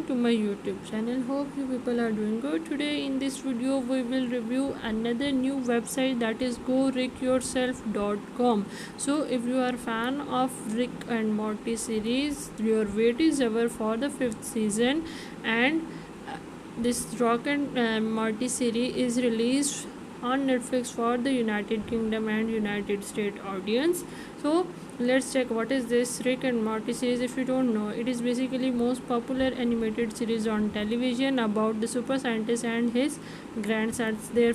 to my YouTube channel. Hope you people are doing good. Today in this video we will review another new website, that is GoRickYourself.com. So if you are a fan of Rick and Morty series, your wait is over for the 5th season, and this Rock and Morty series is released on Netflix for the United Kingdom and United States audience. So let's check what is this Rick and Morty series. If you don't know, it is basically most popular animated series on television about the super scientist and his grandsons. Their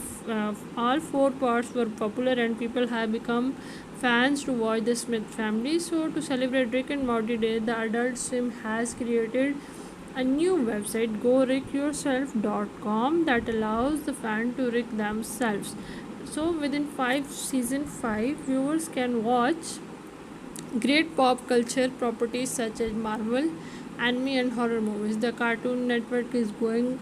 all 4 parts were popular and people have become fans to watch the Smith family. So to celebrate Rick and Morty Day, the Adult Swim has created a new website, GoRickYourself.com, that allows the fan to rick themselves. So within season 5, viewers can watch great pop culture properties such as Marvel, anime and horror movies. The Cartoon Network is going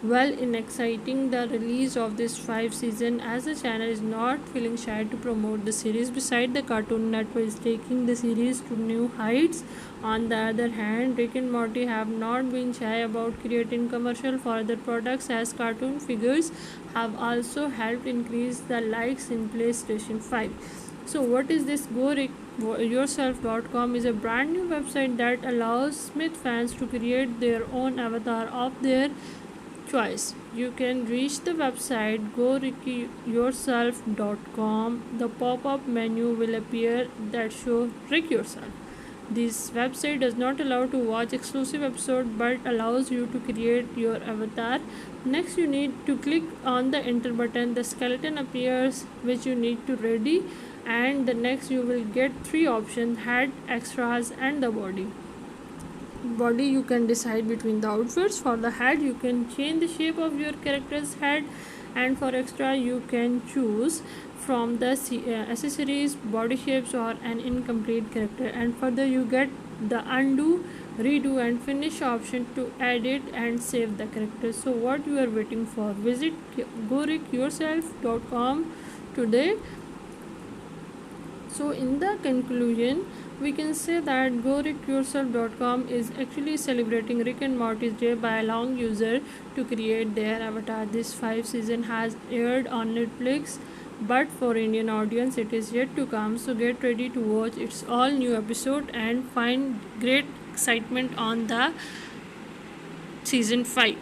well in exciting the release of this 5 season, as the channel is not feeling shy to promote the series. Besides, the Cartoon Network is taking the series to new heights. On the other hand, Rick and Morty have not been shy about creating commercial for other products, as cartoon figures have also helped increase the likes in PlayStation 5. So what is this? GoRickYourself.com is a brand new website that allows Smith fans to create their own avatar of their choice. You can reach the website GoRickYourself.com. The pop-up menu will appear that show Rick Yourself. This website does not allow to watch exclusive episodes but allows you to create your avatar. Next, you need to click on the enter button. The skeleton appears, which you need to ready, and the next you will get 3 options: head, extras and the body. You can decide between the outfits. For the head, you can change the shape of your character's head, and for extra you can choose from the accessories, body shapes or an incomplete character. And further, you get the undo, redo and finish option to edit and save the character. So what you are waiting for? Visit GoRickYourself.com today. So in the conclusion, we can say that GoRickYourself.com is actually celebrating Rick and Morty's Day by allowing users to create their avatar. This 5 season has aired on Netflix, but for Indian audience it is yet to come. So get ready to watch its all new episode and find great excitement on the season 5.